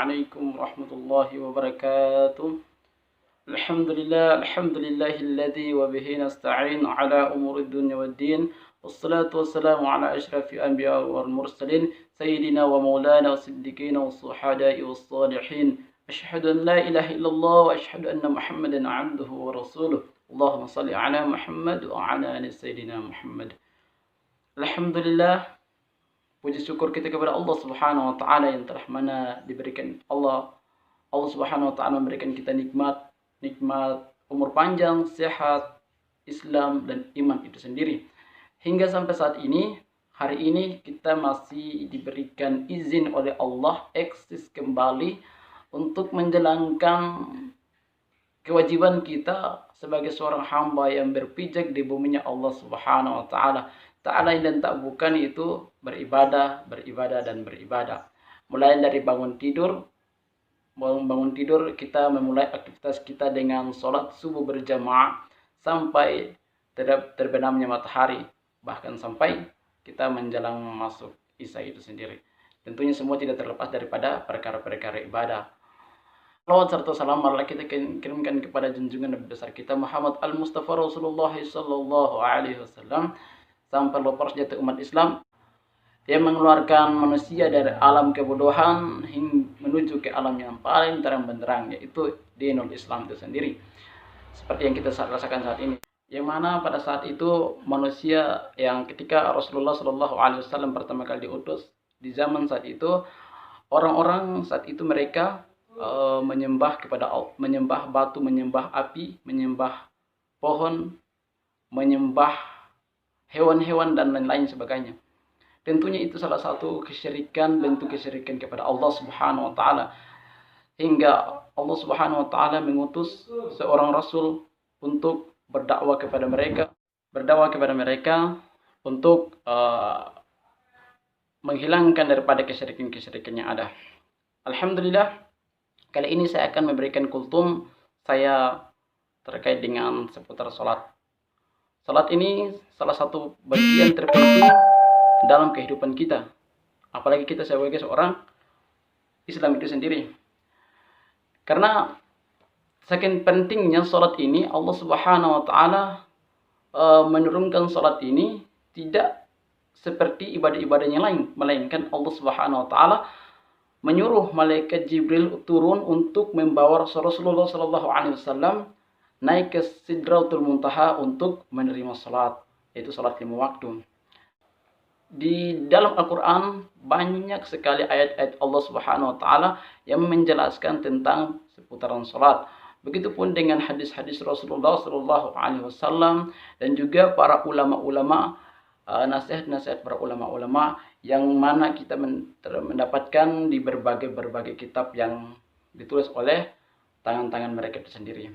عليكم ورحمة الله وبركاته. الحمد لله الذي وبه نستعين على أمور الدنيا والدين، والصلاة والسلام على أشرف الأنبياء والمرسلين سيدنا ومولانا والصديقين والشهداء والصالحين. أشهد أن لا إله إلا الله وأشهد أن محمدا عبده ورسوله. اللهم صل على محمد وعلى آل سيدنا محمد. Alhamdulillah, puji syukur kita kepada Allah Subhanahu wa taala yang telah mana diberikan Allah Subhanahu wa taala memberikan kita nikmat umur panjang, sehat, Islam dan iman itu sendiri. Hingga sampai saat ini, hari ini kita masih diberikan izin oleh Allah eksis kembali untuk menjalankan kewajiban kita sebagai seorang hamba yang berpijak di buminya Allah Subhanahu wa taala. Tak lain dan tak bukan itu beribadah dan beribadah. Mulai dari bangun tidur kita memulai aktivitas kita dengan sholat subuh berjamaah sampai terbenamnya matahari, bahkan sampai kita menjelang masuk isya itu sendiri. Tentunya semua tidak terlepas daripada perkara-perkara ibadah. Salawat serta salam marilah kita kirimkan kepada junjungan Nabi besar kita Muhammad al-Mustafa Rasulullah sallallahu alaihi wasallam, sampai lepas jatuh umat Islam yang mengeluarkan manusia dari alam kebodohan hingga menuju ke alam yang paling terang benderang, yaitu dinul Islam itu sendiri. Seperti yang kita rasakan saat ini, yang mana pada saat itu manusia yang ketika Rasulullah Shallallahu Alaihi Wasallam pertama kali diutus di zaman saat itu, orang-orang saat itu mereka menyembah batu, menyembah api, menyembah pohon, menyembah hewan-hewan dan lain-lain sebagainya. Tentunya itu salah satu bentuk kesyirikan kepada Allah Subhanahu wa taala. Hingga Allah Subhanahu wa taala mengutus seorang rasul untuk berdakwah kepada mereka untuk menghilangkan daripada kesyirikan yang ada. Alhamdulillah, kali ini saya akan memberikan kultum saya terkait dengan seputar salat. Salat ini salah satu bagian terpenting dalam kehidupan kita. Apalagi kita sebagai seorang Islam itu sendiri. Karena saking pentingnya salat ini, Allah Subhanahu wa taala menurunkan salat ini tidak seperti ibadah-ibadah yang lain, melainkan Allah Subhanahu wa taala menyuruh malaikat Jibril turun untuk membawa Rasulullah sallallahu alaihi wasallam naik ke Sidratul Muntaha untuk menerima salat, yaitu salat 5 waktu. Di dalam Al-Quran banyak sekali ayat-ayat Allah Subhanahu wa taala yang menjelaskan tentang seputaran salat. Begitupun dengan hadis-hadis Rasulullah sallallahu alaihi wasallam dan juga para ulama-ulama, nasihat-nasihat para ulama-ulama yang mana kita mendapatkan di berbagai kitab yang ditulis oleh tangan-tangan mereka itu sendiri.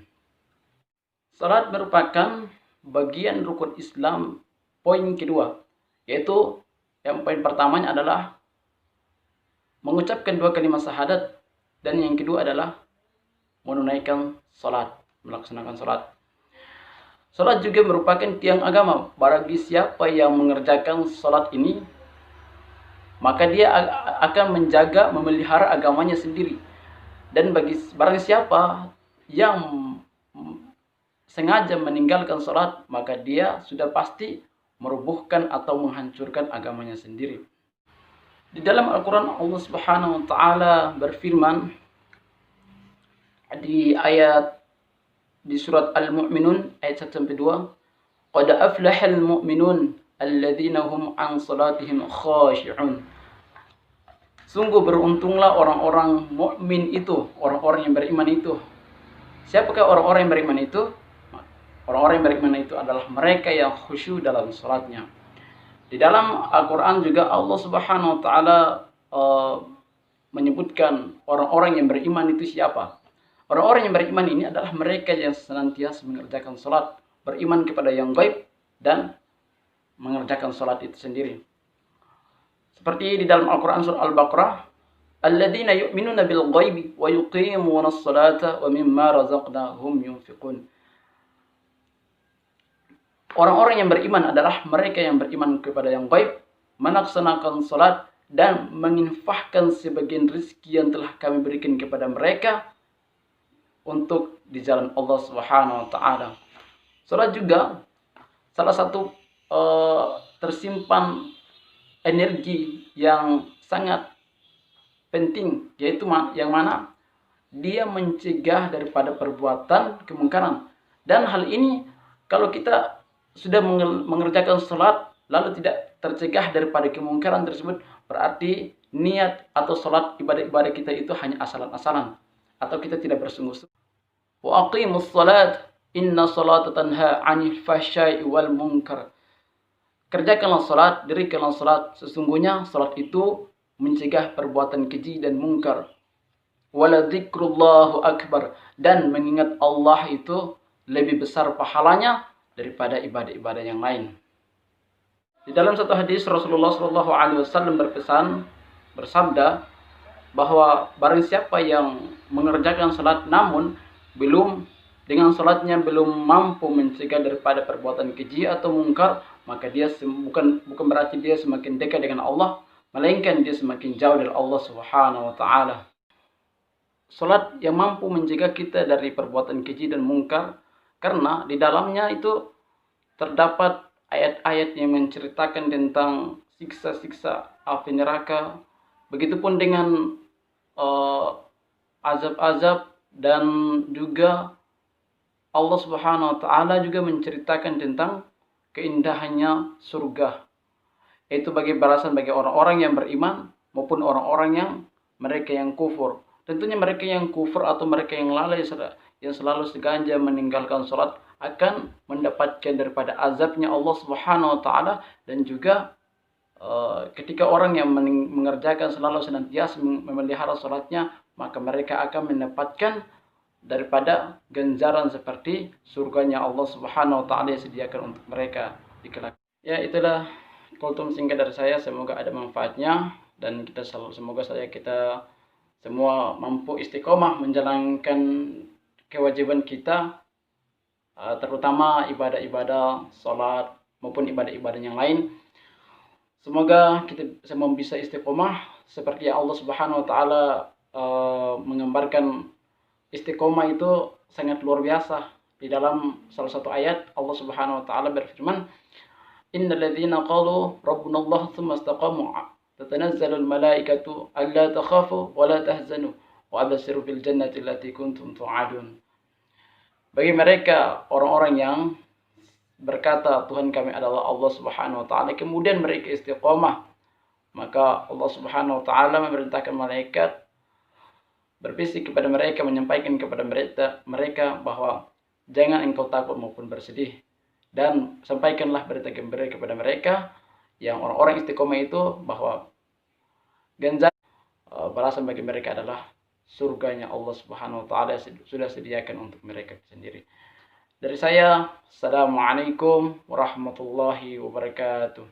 Salat merupakan bagian rukun Islam poin kedua, yaitu yang poin pertamanya adalah mengucapkan 2 kalimat syahadat, dan yang kedua adalah menunaikan salat, melaksanakan salat. Salat juga merupakan tiang agama. Bagi siapa yang mengerjakan salat ini, maka dia akan menjaga, memelihara agamanya sendiri. Dan barang siapa yang sengaja meninggalkan salat, maka dia sudah pasti merubuhkan atau menghancurkan agamanya sendiri. Di dalam Al-Quran Allah Subhanahu wa taala berfirman di surat Al-Mu'minun ayat 1-2, qad aflahal mu'minun alladzina hum an salatihim khashi'un. Sungguh beruntunglah orang-orang mukmin itu, orang-orang yang beriman itu. Siapakah orang-orang yang beriman itu? Orang-orang yang beriman itu adalah mereka yang khusyuk dalam salatnya. Di dalam Al-Quran juga Allah Subhanahu wa taala menyebutkan orang-orang yang beriman itu siapa. Orang-orang yang beriman ini adalah mereka yang senantiasa mengerjakan salat, beriman kepada yang gaib dan mengerjakan salat itu sendiri. Seperti di dalam Al-Quran surah Al-Baqarah, alladzina yu'minuna bil ghaibi wa yuqimuna as-salata wa mimma razaqnahum yunfiqun. Orang-orang yang beriman adalah mereka yang beriman kepada yang gaib, melaksanakan salat dan menginfakkan sebagian rezeki yang telah kami berikan kepada mereka untuk di jalan Allah Subhanahu wa taala. Salat juga salah satu tersimpan energi yang sangat penting, yaitu yang mana dia mencegah daripada perbuatan kemungkaran. Dan hal ini kalau kita sudah mengerjakan salat lalu tidak tercegah daripada kemungkaran tersebut, berarti niat atau salat ibadah-ibadah kita itu hanya asalan-asalan, atau kita tidak bersungguh-sungguh. Wa aqimus salat inna salata tanha 'anil fahsya'i wal munkar. Kerjakanlah salat, dirikanlah salat, sesungguhnya salat itu mencegah perbuatan keji dan mungkar. Wala dzikrullahu akbar, dan mengingat Allah itu lebih besar pahalanya daripada ibadah-ibadah yang lain. Di dalam satu hadis Rasulullah SAW bersabda bahwa barang siapa yang mengerjakan salat namun dengan salatnya belum mampu mencegah daripada perbuatan keji atau mungkar, maka dia bukan berarti dia semakin dekat dengan Allah, melainkan dia semakin jauh dari Allah Subhanahu wa taala. Salat yang mampu mencegah kita dari perbuatan keji dan mungkar, karena di dalamnya itu terdapat ayat-ayat yang menceritakan tentang siksa-siksa api neraka, begitupun dengan azab-azab, dan juga Allah Subhanahu wa taala juga menceritakan tentang keindahannya surga. Itu bagi balasan bagi orang-orang yang beriman maupun orang-orang yang mereka yang kufur. Tentunya mereka yang kufur atau mereka yang lalai yang selalu sengaja meninggalkan salat akan mendapatkan daripada azabnya Allah Subhanahu wa taala, dan juga ketika orang yang mengerjakan selalu senantiasa memelihara salatnya, maka mereka akan mendapatkan daripada ganjaran seperti surganya Allah Subhanahu wa taala yang sediakan untuk mereka di kelak. Ya, itulah kultum singkat dari saya, semoga ada manfaatnya, dan semoga kita semua mampu istiqomah menjalankan kewajiban kita, terutama ibadah-ibadah salat maupun ibadah-ibadah yang lain. Semoga kita semua bisa istiqomah seperti Allah Subhanahu wa taala menggambarkan istiqomah itu sangat luar biasa. Di dalam salah satu ayat Allah Subhanahu wa taala berfirman, "Innal ladzina qalu rabbunallahu tsumma istaqamu tatanazzalu al-malaikatu alla takhafu wa la tahzanu wa abshiru bil jannati allati kuntum tu'adun." Bagi mereka orang-orang yang berkata Tuhan kami adalah Allah Subhanahu wa taala, kemudian mereka istiqomah, maka Allah Subhanahu wa taala memerintahkan malaikat berbisik kepada mereka, menyampaikan kepada mereka bahwa jangan engkau takut maupun bersedih, dan sampaikanlah berita gembira kepada mereka yang orang-orang istiqomah itu bahwa ganjaran balasan bagi mereka adalah surganya Allah Subhanahu wa taala sudah sediakan untuk mereka sendiri. Dari saya, assalamualaikum warahmatullahi wabarakatuh.